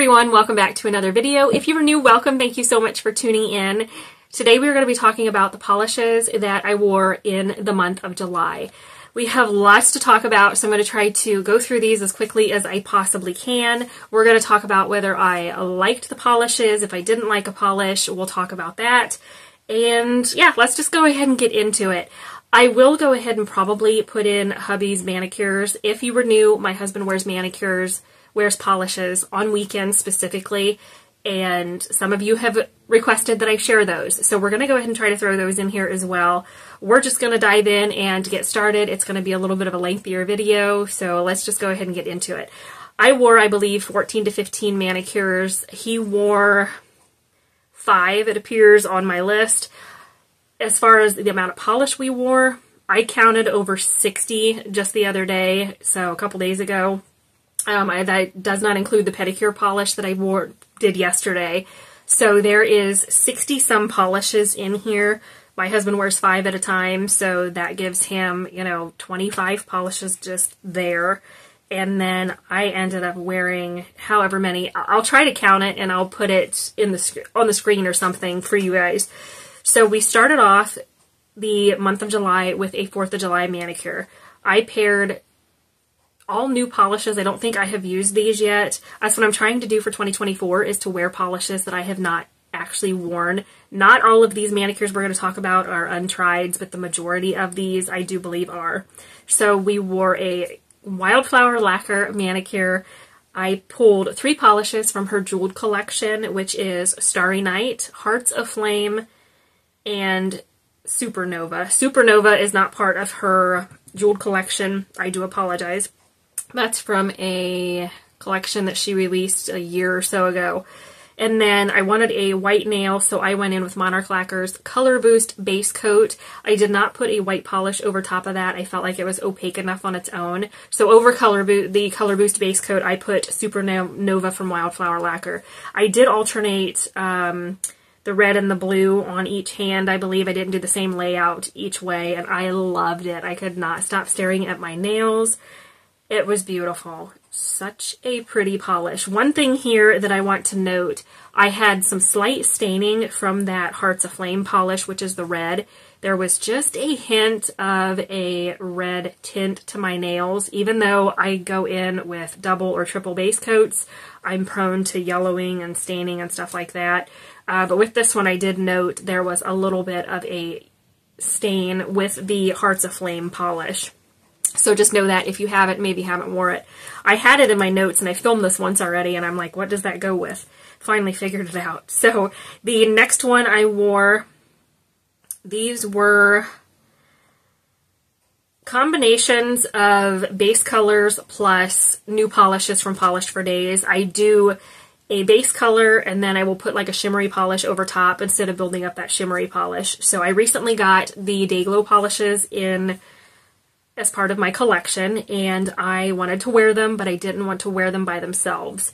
everyone, welcome back to another video. If you are new, welcome. Thank you so much for tuning in. Today we're going to be talking about the polishes that I wore in the month of July. We have lots to talk about, so I'm going to try to go through these as quickly as I possibly can. We're going to talk about whether I liked the polishes. If I didn't like a polish, we'll talk about that. And yeah, let's just go ahead and get into it. I will go ahead and probably put in Hubby's Manicures. If you were new, my husband wears manicures, wears polishes on weekends specifically, and some of you have requested that I share those. So we're going to go ahead and try to throw those in here as well. We're just going to dive in and get started. It's going to be a little bit of a lengthier video, so let's just go ahead and get into it. I wore, I believe, 14 to 15 manicures. He wore 5, it appears on my list. As far as the amount of polish we wore, I counted over 60 just the other day, so a couple days ago. That does not include the pedicure polish that I did yesterday. So there is 60 some polishes in here. My husband wears 5 at a time, so that gives him, 25 polishes just there. And then I ended up wearing however many. I'll try to count it and I'll put it in on the screen or something for you guys. So we started off the month of July with a 4th of July manicure. I paired all new polishes. I don't think I have used these yet. That's what I'm trying to do for 2024, is to wear polishes that I have not actually worn. Not all of these manicures we're going to talk about are untrieds, but the majority of these I do believe are. So we wore a Wildflower Lacquer manicure. I pulled 3 polishes from her jeweled collection, which is Starry Night, Hearts of Flame, and Supernova. Supernova is not part of her jeweled collection. I do apologize. That's from a collection that she released a year or so ago. And then I wanted a white nail, so I went in with Monarch Lacquer's Color Boost Base Coat. I did not put a white polish over top of that. I felt like it was opaque enough on its own. So over the Color Boost Base Coat, I put Supernova from Wildflower Lacquer. I did alternate the red and the blue on each hand. I believe I didn't do the same layout each way, and I loved it. I could not stop staring at my nails. It was beautiful. Such a pretty polish. One thing here that I want to note, I had some slight staining from that Hearts of Flame polish, which is the red. There was just a hint of a red tint to my nails. Even though I go in with double or triple base coats, I'm prone to yellowing and staining and stuff like that. But with this one, I did note there was a little bit of a stain with the Hearts of Flame polish. So just know that if you maybe haven't wore it. I had it in my notes and I filmed this once already and I'm like, what does that go with? Finally figured it out. So the next one I wore, these were combinations of base colors plus new polishes from Polished for Days. I do a base color and then I will put like a shimmery polish over top instead of building up that shimmery polish. So I recently got the Day Glow polishes in as part of my collection, and I wanted to wear them, but I didn't want to wear them by themselves.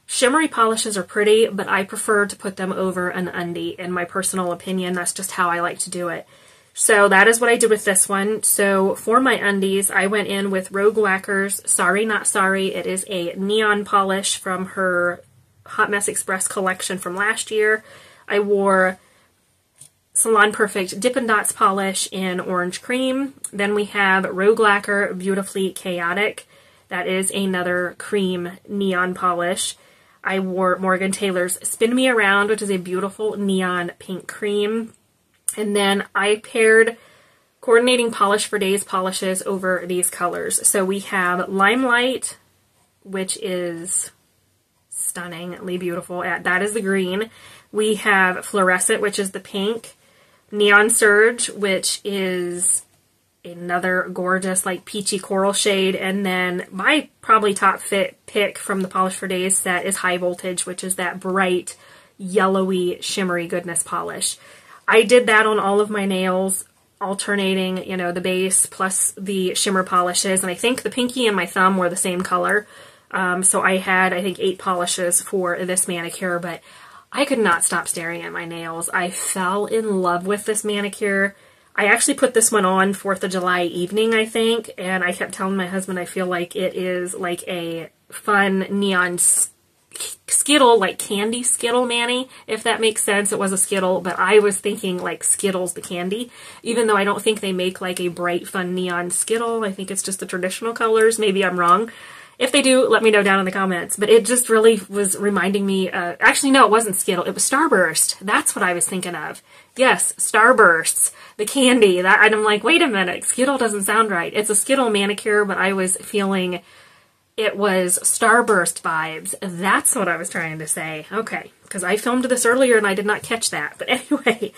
Shimmery polishes are pretty, but I prefer to put them over an undie, in my personal opinion. That's just how I like to do it. So that is what I did with this one. So for my undies, I went in with Rogue Lacquer's Sorry Not Sorry. It is a neon polish from her Hot Mess Express collection from last year. I wore Salon Perfect Dippin' Dots polish in Orange Cream. Then we have Rogue Lacquer Beautifully Chaotic. That is another cream neon polish. I wore Morgan Taylor's Spin Me Around, which is a beautiful neon pink cream. And then I paired Coordinating Polish for Days polishes over these colors. So we have Limelight, which is stunningly beautiful. That is the green. We have Florescent, which is the pink. Neon Surge, which is another gorgeous, like, peachy coral shade. And then my probably top pick from the Polish for Days set is High Voltage, which is that bright, yellowy, shimmery goodness polish. I did that on all of my nails, alternating, the base plus the shimmer polishes. And I think the pinky and my thumb were the same color. So I had, I think, 8 polishes for this manicure, but I could not stop staring at my nails. I fell in love with this manicure. I actually put this one on 4th of July evening, I think, and I kept telling my husband I feel like it is like a fun neon Skittle, like candy Skittle Mani, if that makes sense. It was a Skittle, but I was thinking like Skittles the candy, even though I don't think they make like a bright, fun neon Skittle. I think it's just the traditional colors. Maybe I'm wrong. If they do, let me know down in the comments. But it just really was reminding me, actually no, it wasn't Skittle, it was Starburst. That's what I was thinking of. Yes, Starbursts, the candy. And I'm like, wait a minute, Skittle doesn't sound right. It's a Skittle manicure, but I was feeling it was Starburst vibes. That's what I was trying to say. Okay, because I filmed this earlier and I did not catch that. But anyway,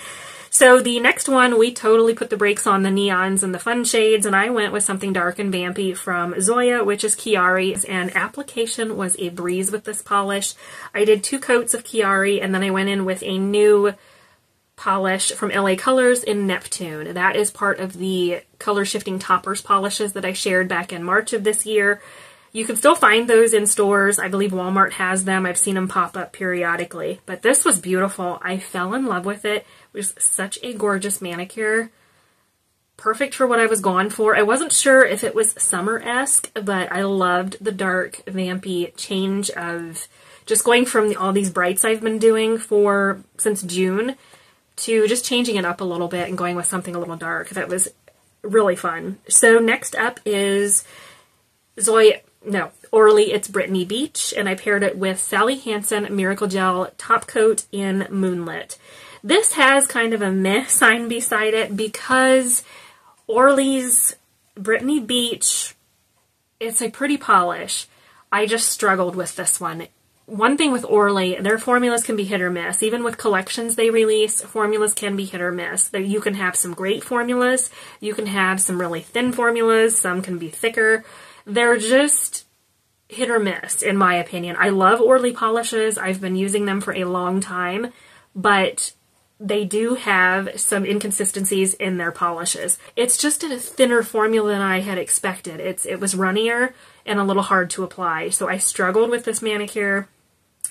so the next one, we totally put the brakes on the neons and the fun shades, and I went with something dark and vampy from Zoya, which is Chiari, and application was a breeze with this polish. I did 2 coats of Chiari, and then I went in with a new polish from LA Colors in Neptune. That is part of the color shifting toppers polishes that I shared back in March of this year. You can still find those in stores. I believe Walmart has them. I've seen them pop up periodically. But this was beautiful. I fell in love with it. It was such a gorgeous manicure. Perfect for what I was going for. I wasn't sure if it was summer-esque, but I loved the dark, vampy change of just going from all these brights I've been doing since June to just changing it up a little bit and going with something a little dark. That was really fun. So next up is Orly, it's Brittany Beach, and I paired it with Sally Hansen Miracle Gel Top Coat in Moonlit. This has kind of a meh sign beside it because Orly's Brittany Beach, it's a pretty polish. I just struggled with this one. One thing with Orly, their formulas can be hit or miss. Even with collections they release, formulas can be hit or miss. You can have some great formulas, you can have some really thin formulas, some can be thicker. They're just hit or miss, in my opinion. I love Orly polishes. I've been using them for a long time, but they do have some inconsistencies in their polishes. It's just a thinner formula than I had expected. It was runnier and a little hard to apply, so I struggled with this manicure,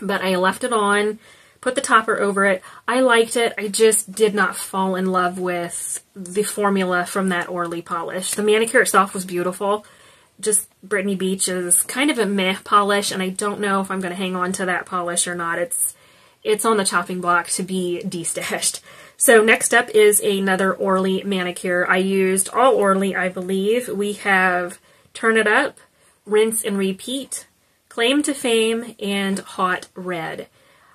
but I left it on, put the topper over it. I liked it. I just did not fall in love with the formula from that Orly polish. The manicure itself was beautiful. Just Brittany Beach is kind of a meh polish, and I don't know if I'm going to hang on to that polish or not. It's on the chopping block to be destashed. So next up is another Orly manicure. I used all Orly, I believe. We have Turn It Up, Rinse and Repeat, Claim to Fame, and Hot Red.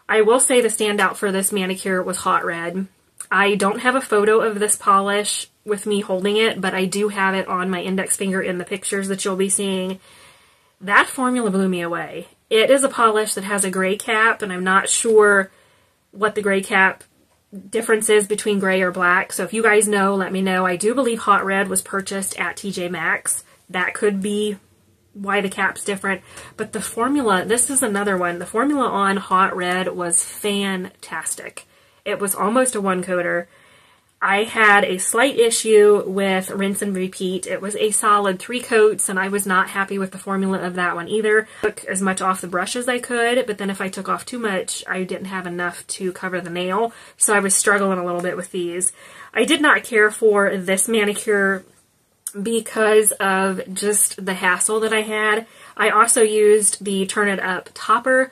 I will say the standout for this manicure was Hot Red. I don't have a photo of this polish with me holding it, but I do have it on my index finger in the pictures that you'll be seeing. That formula blew me away. It is a polish that has a gray cap, and I'm not sure what the gray cap difference is between gray or black, so if you guys know, let me know. I do believe Hot Red was purchased at TJ Maxx. That could be why the cap's different, but the formula, this is another one. The formula on Hot Red was fantastic. It was almost a one-coater. I had a slight issue with Rinse and Repeat. It was a solid 3 coats, and I was not happy with the formula of that one either. I took as much off the brush as I could, but then if I took off too much, I didn't have enough to cover the nail, so I was struggling a little bit with these. I did not care for this manicure because of just the hassle that I had. I also used the Turn It Up topper.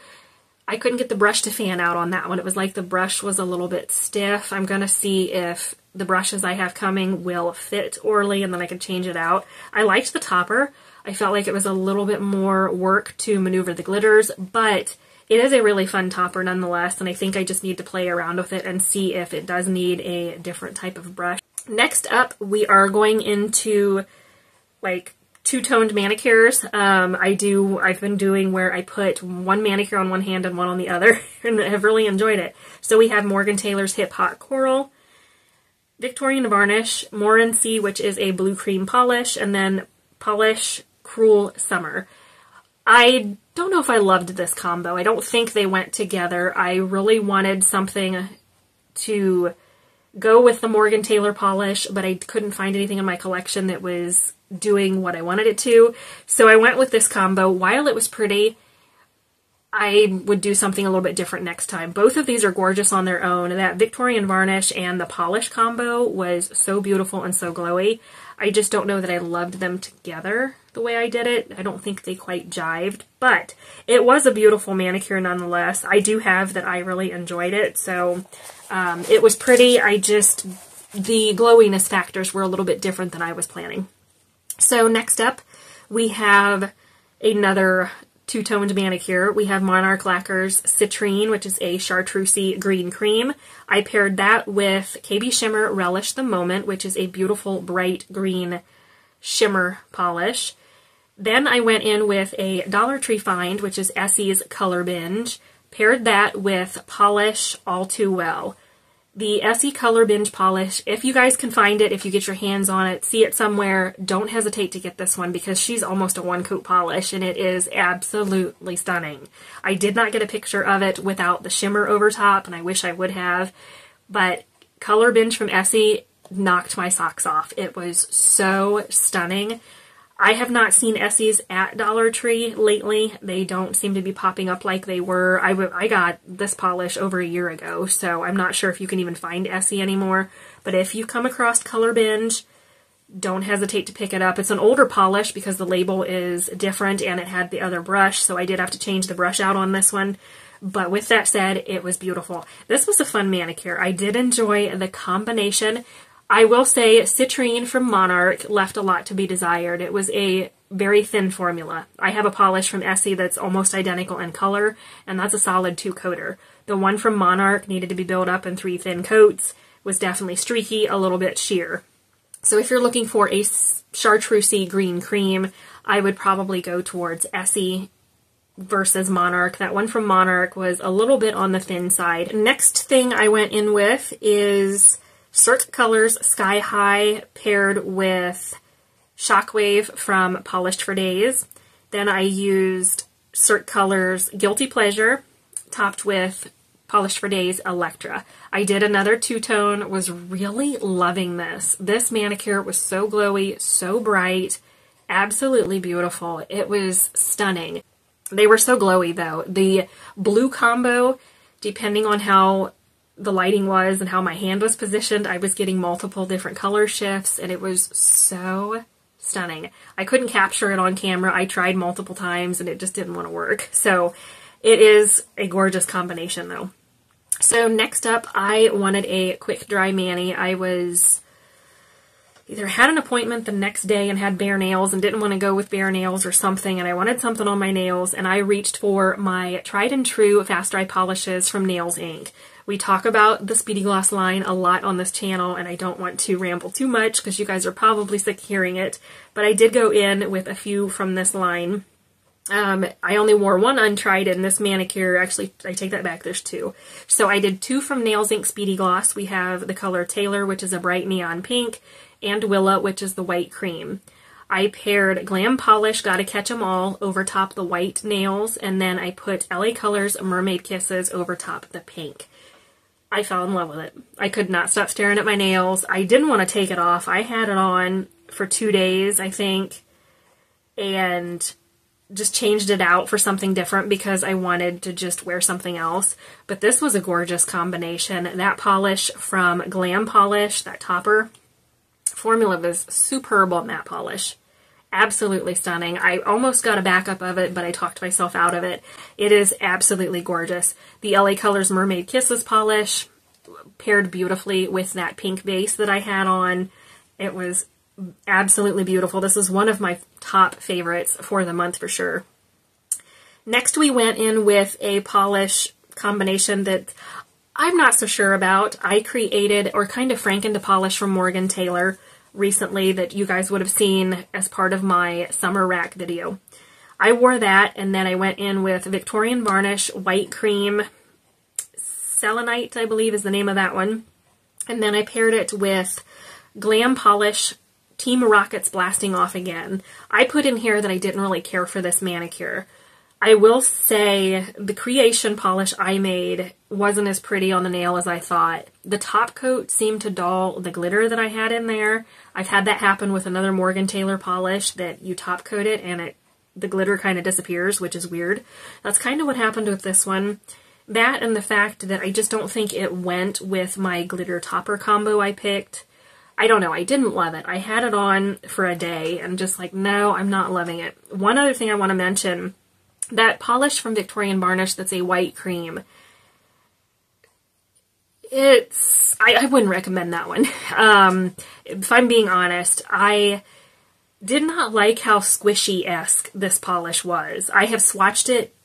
I couldn't get the brush to fan out on that one. It was like the brush was a little bit stiff. I'm going to see if the brushes I have coming will fit Orly, and then I can change it out. I liked the topper. I felt like it was a little bit more work to maneuver the glitters, but it is a really fun topper nonetheless, and I think I just need to play around with it and see if it does need a different type of brush. Next up, we are going into like two-toned manicures. I've been doing where I put one manicure on one hand and one on the other, and I've really enjoyed it. So we have Morgan Taylor's Hip Hot Coral, Victorian Varnish, Morency, which is a blue cream polish, and then Polish Cruel Summer. I don't know if I loved this combo. I don't think they went together. I really wanted something to go with the Morgan Taylor polish, but I couldn't find anything in my collection that was doing what I wanted it to. So I went with this combo. While it was pretty, I would do something a little bit different next time. Both of these are gorgeous on their own. That Victorian Varnish and the polish combo was so beautiful and so glowy. I just don't know that I loved them together the way I did it. I don't think they quite jived, but it was a beautiful manicure nonetheless. I do have that I really enjoyed it, so it was pretty. The glowiness factors were a little bit different than I was planning. So next up, we have another two-toned manicure. We have Monarch Lacquer's Citrine, which is a chartreusey green cream. I paired that with KB Shimmer Relish the Moment, which is a beautiful bright green shimmer polish. Then I went in with a Dollar Tree find, which is Essie's Color Binge. Paired that with Polish All Too Well. The Essie Color Binge polish, if you guys can find it, if you get your hands on it, see it somewhere, don't hesitate to get this one because she's almost a one-coat polish and it is absolutely stunning. I did not get a picture of it without the shimmer over top, and I wish I would have, but Color Binge from Essie knocked my socks off. It was so stunning. I have not seen Essie's at Dollar Tree lately. They don't seem to be popping up like they were. I got this polish over a year ago, so I'm not sure if you can even find Essie anymore. But if you come across Color Binge, don't hesitate to pick it up. It's an older polish because the label is different and it had the other brush, so I did have to change the brush out on this one. But with that said, it was beautiful. This was a fun manicure. I did enjoy the combination. I will say Citrine from Monarch left a lot to be desired. It was a very thin formula. I have a polish from Essie that's almost identical in color, and that's a solid 2-coater. The one from Monarch needed to be built up in 3 thin coats, was definitely streaky, a little bit sheer. So if you're looking for a chartreusey green cream, I would probably go towards Essie versus Monarch. That one from Monarch was a little bit on the thin side. Next thing I went in with is Cirque Colors Sky High paired with Shockwave from Polished for Days. Then I used Cirque Colors Guilty Pleasure topped with Polished for Days Elektra. I did another two-tone, was really loving this. This manicure was so glowy, so bright, absolutely beautiful. It was stunning. They were so glowy though. The blue combo, depending on how the lighting was and how my hand was positioned, I was getting multiple different color shifts, and it was so stunning. I couldn't capture it on camera. I tried multiple times and it just didn't want to work. So it is a gorgeous combination though. So next up, I wanted a quick dry mani. I was either had an appointment the next day and had bare nails and didn't want to go with bare nails or something, and I wanted something on my nails, and I reached for my tried and true fast dry polishes from Nails Inc. We talk about the Speedy Gloss line a lot on this channel, and I don't want to ramble too much because you guys are probably sick of hearing it, but I did go in with a few from this line. I only wore one untried in this manicure. Actually, I take that back, there's 2. So I did 2 from Nails Inc. Speedy Gloss. We have the color Taylor, which is a bright neon pink, and Willa, which is the white cream. I paired Glam Polish Gotta Catch 'Em All over top the white nails, and then I put LA Colors Mermaid Kisses over top the pink. I fell in love with it. I could not stop staring at my nails. I didn't want to take it off. I had it on for 2 days, I think, and just changed it out for something different because I wanted to just wear something else. But this was a gorgeous combination. That polish from Glam Polish, that topper formula, was superb on that polish. Absolutely stunning. I almost got a backup of it, but I talked myself out of it. It is absolutely gorgeous. The LA Colors Mermaid Kisses polish paired beautifully with that pink base that I had on. It was absolutely beautiful. This is one of my top favorites for the month for sure. Next we went in with a polish combination that I'm not so sure about. I created, or kind of frankened, a polish from Morgan Taylor recently that you guys would have seen as part of my summer rack video. I wore that, and then I went in with Victorian Varnish White Cream Selenite, I believe is the name of that one. And then I paired it with Glam Polish Team Rockets Blasting Off Again. I put in here that I didn't really care for this manicure. I will say the creation polish I made wasn't as pretty on the nail as I thought. The top coat seemed to dull the glitter that I had in there. I've had that happen with another Morgan Taylor polish, that you top coat it and the glitter kind of disappears, which is weird. That's kind of what happened with this one. That and the fact that I just don't think it went with my glitter topper combo I picked. I don't know, I didn't love it. I had it on for a day and just like, no, I'm not loving it. One other thing I want to mention, that polish from Victorian Varnish that's a white cream, I wouldn't recommend that one. If I'm being honest, I did not like how squishy-esque this polish was. I have swatched it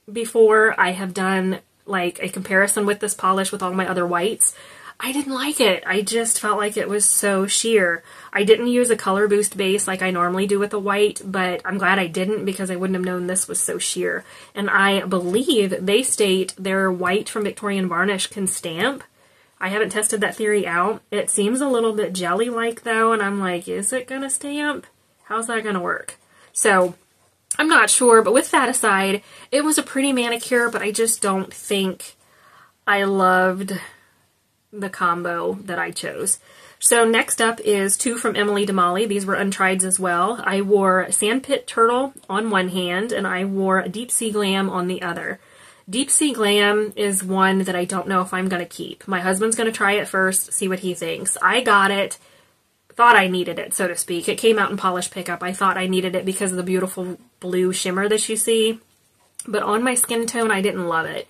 before. I have done like a comparison with this polish with all my other whites. I didn't like it. I just felt like it was so sheer. I didn't use a color boost base like I normally do with a white, but I'm glad I didn't because I wouldn't have known this was so sheer. And I believe they state their white from Victorian Varnish can stamp. I haven't tested that theory out. It seems a little bit jelly-like though, and I'm like, is it gonna stamp? How's that gonna work? So, I'm not sure, but with that aside, it was a pretty manicure, but I just don't think I loved the combo that I chose. So next up is two from Emily Damali. These were untrieds as well. I wore Sandpit Turtle on one hand, and I wore Deep Sea Glam on the other. Deep Sea Glam is one that I don't know if I'm going to keep. My husband's going to try it first, see what he thinks. I got it, thought I needed it, so to speak. It came out in Polish Pickup. I thought I needed it because of the beautiful blue shimmer that you see. But on my skin tone, I didn't love it.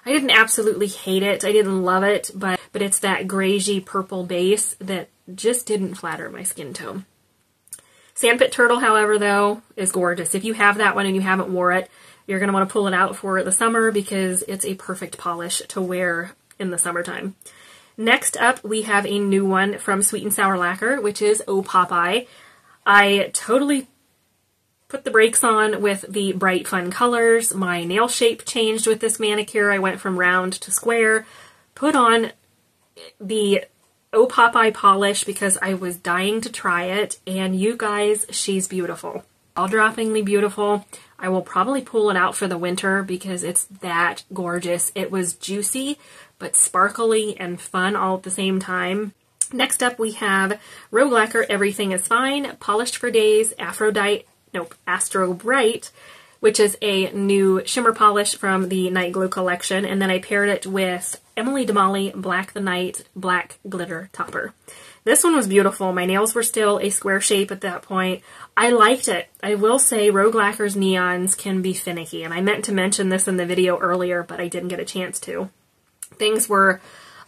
I didn't absolutely hate it. I didn't love it, but it's that grayy purple base that just didn't flatter my skin tone. Sandpit Turtle, however, though, is gorgeous. If you have that one and you haven't wore it, you're going to want to pull it out for the summer because it's a perfect polish to wear in the summertime. Next up, we have a new one from Sweet and Sour Lacquer, which is Oh Popeye. I totally put the brakes on with the bright, fun colors. My nail shape changed with this manicure. I went from round to square. Put on the Oh Popeye polish because I was dying to try it. And you guys, she's beautiful. Jaw-droppingly beautiful. I will probably pull it out for the winter because it's that gorgeous. It was juicy, but sparkly and fun all at the same time. Next up, we have Rogue Lacquer Everything is Fine, Polished for Days, Astro Bright, which is a new shimmer polish from the Night Glow collection. And then I paired it with Emily Damali Black the Night Black Glitter Topper. This one was beautiful. My nails were still a square shape at that point. I liked it. I will say Rogue Lacquer's neons can be finicky, and I meant to mention this in the video earlier, but I didn't get a chance to. Things were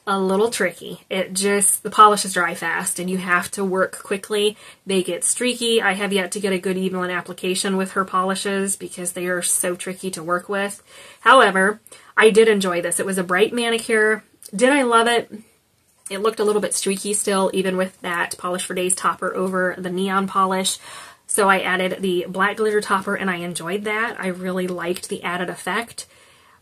a little tricky. The polishes dry fast, and you have to work quickly. They get streaky. I have yet to get a good even application with her polishes because they are so tricky to work with. However, I did enjoy this. It was a bright manicure. Did I love it? It looked a little bit streaky still, even with that Polish for Days topper over the neon polish. So I added the black glitter topper, and I enjoyed that. I really liked the added effect,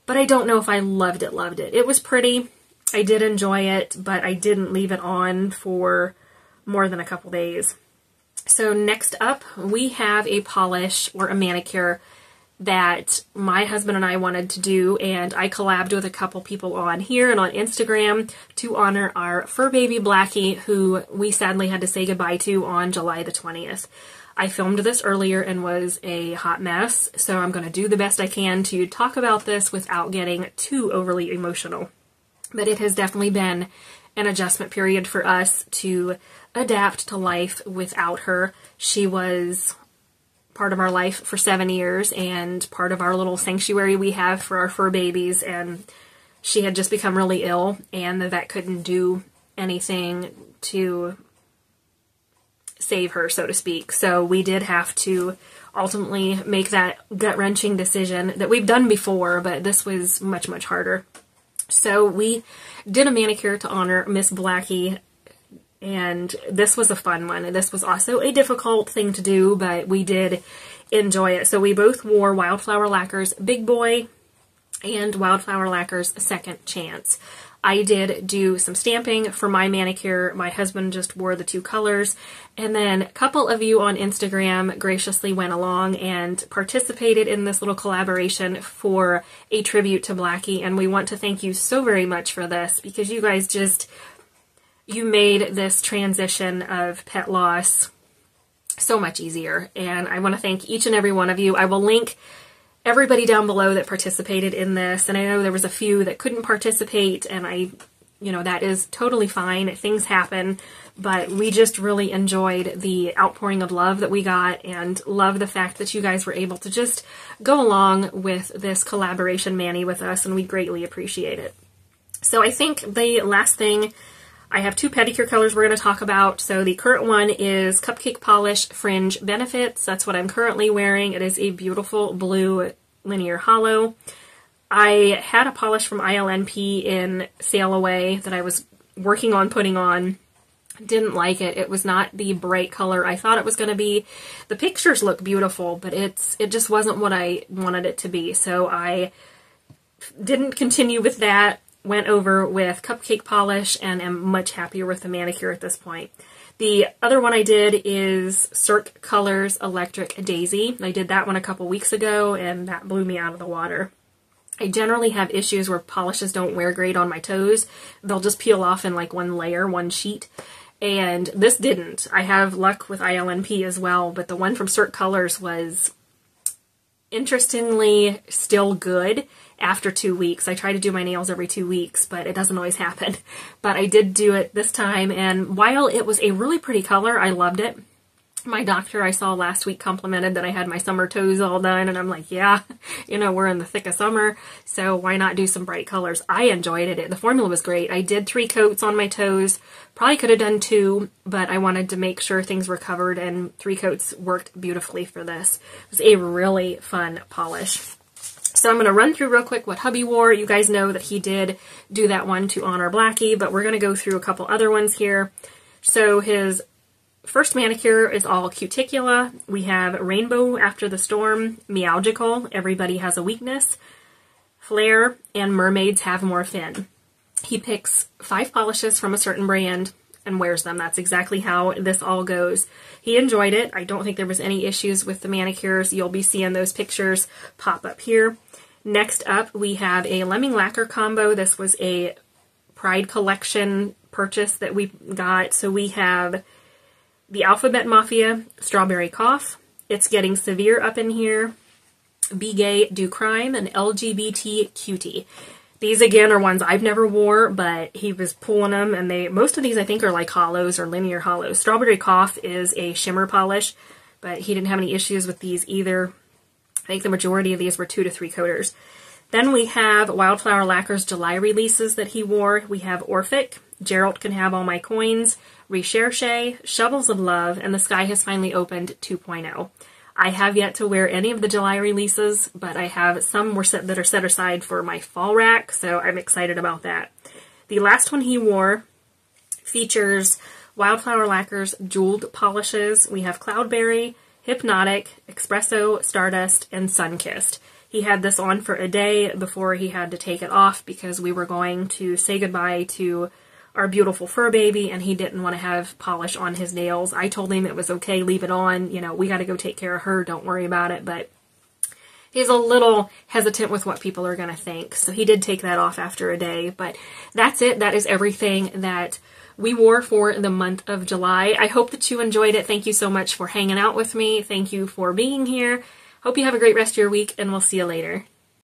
but I don't know if I loved it. It was pretty. I did enjoy it, but I didn't leave it on for more than a couple days. So next up, we have a polish or a manicure that my husband and I wanted to do, and I collabed with a couple people on here and on Instagram to honor our fur baby Blackie, who we sadly had to say goodbye to on July the 20th. I filmed this earlier and was a hot mess, so I'm going to do the best I can to talk about this without getting too overly emotional. But it has definitely been an adjustment period for us to adapt to life without her. She was part of our life for 7 years and part of our little sanctuary we have for our fur babies, and she had just become really ill, and the vet couldn't do anything to save her, so to speak. So we did have to ultimately make that gut-wrenching decision that we've done before, but this was much, much harder. So we did a manicure to honor Miss Blackie, and this was a fun one. And this was also a difficult thing to do, but we did enjoy it. So we both wore Wildflower Lacquer's Big Boy and Wildflower Lacquer's Second Chance. I did do some stamping for my manicure. My husband just wore the two colors. And then a couple of you on Instagram graciously went along and participated in this little collaboration for a tribute to Blackie. And we want to thank you so very much for this, because you guys you made this transition of pet loss so much easier. And I want to thank each and every one of you. I will link everybody down below that participated in this. And I know there was a few that couldn't participate, and I you know, that is totally fine. Things happen, but we just really enjoyed the outpouring of love that we got, and love the fact that you guys were able to just go along with this collaboration mani with us, and we greatly appreciate it. So I think the last thing, I have 2 pedicure colors we're going to talk about. So the current one is Cupcake Polish Fringe Benefits. That's what I'm currently wearing. It is a beautiful blue linear hollow. I had a polish from ILNP in Sail Away that I was working on putting on. Didn't like it. It was not the bright color I thought it was going to be. The pictures look beautiful, but it just wasn't what I wanted it to be. So I didn't continue with that. Went over with Cupcake Polish and am much happier with the manicure at this point. The other one I did is Cirque Colors Electric Daisy. I did that one a couple weeks ago, and that blew me out of the water. I generally have issues where polishes don't wear great on my toes. They'll just peel off in like one layer, one sheet. And this didn't. I have luck with ILNP as well, but the one from Cirque Colors was interestingly still good after 2 weeks. I try to do my nails every 2 weeks, but it doesn't always happen. But I did do it this time, and while it was a really pretty color, I loved it. My doctor I saw last week complimented that I had my summer toes all done, and I'm like, yeah, you know, we're in the thick of summer, so why not do some bright colors? I enjoyed it. The formula was great. I did 3 coats on my toes. Probably could have done 2, but I wanted to make sure things were covered, and 3 coats worked beautifully for this. It was a really fun polish. So I'm going to run through real quick what hubby wore. You guys know that he did do that one to honor Blackie, but we're going to go through a couple other ones here. So his first manicure is all Cuticula. We have Rainbow After the Storm, Meowgical, Everybody Has a Weakness, Flare, and Mermaids Have More Fin. He picks 5 polishes from a certain brand and wears them. That's exactly how this all goes. He enjoyed it. I don't think there was any issues with the manicures. You'll be seeing those pictures pop up here. Next up, we have a Lemming Lacquer combo. This was a Pride Collection purchase that we got. So we have the Alphabet Mafia Strawberry Cough. It's Getting Severe up in here. Be Gay, Do Crime, and LGBT Cutie. These, again, are ones I've never wore, but he was pulling them, and most of these, I think, are like hollows or linear hollows. Strawberry Cough is a shimmer polish, but he didn't have any issues with these either. I think the majority of these were 2 to 3 coaters. Then we have Wildflower Lacquer's July releases that he wore. We have Orphic, Gerald Can Have All My Coins, Recherche, Shovels of Love, and The Sky Has Finally Opened 2.0. I have yet to wear any of the July releases, but I have some that are set aside for my fall rack, so I'm excited about that. The last one he wore features Wildflower Lacquer's Jeweled Polishes. We have Cloudberry, Hypnotic, Espresso, Stardust, and Sunkissed. He had this on for a day before he had to take it off because we were going to say goodbye to our beautiful fur baby, and he didn't want to have polish on his nails. I told him it was okay, leave it on. You know, we got to go take care of her. Don't worry about it. But he's a little hesitant with what people are going to think. So he did take that off after a day. But that's it. That is everything that we wore for the month of July. I hope that you enjoyed it. Thank you so much for hanging out with me. Thank you for being here. Hope you have a great rest of your week, and we'll see you later.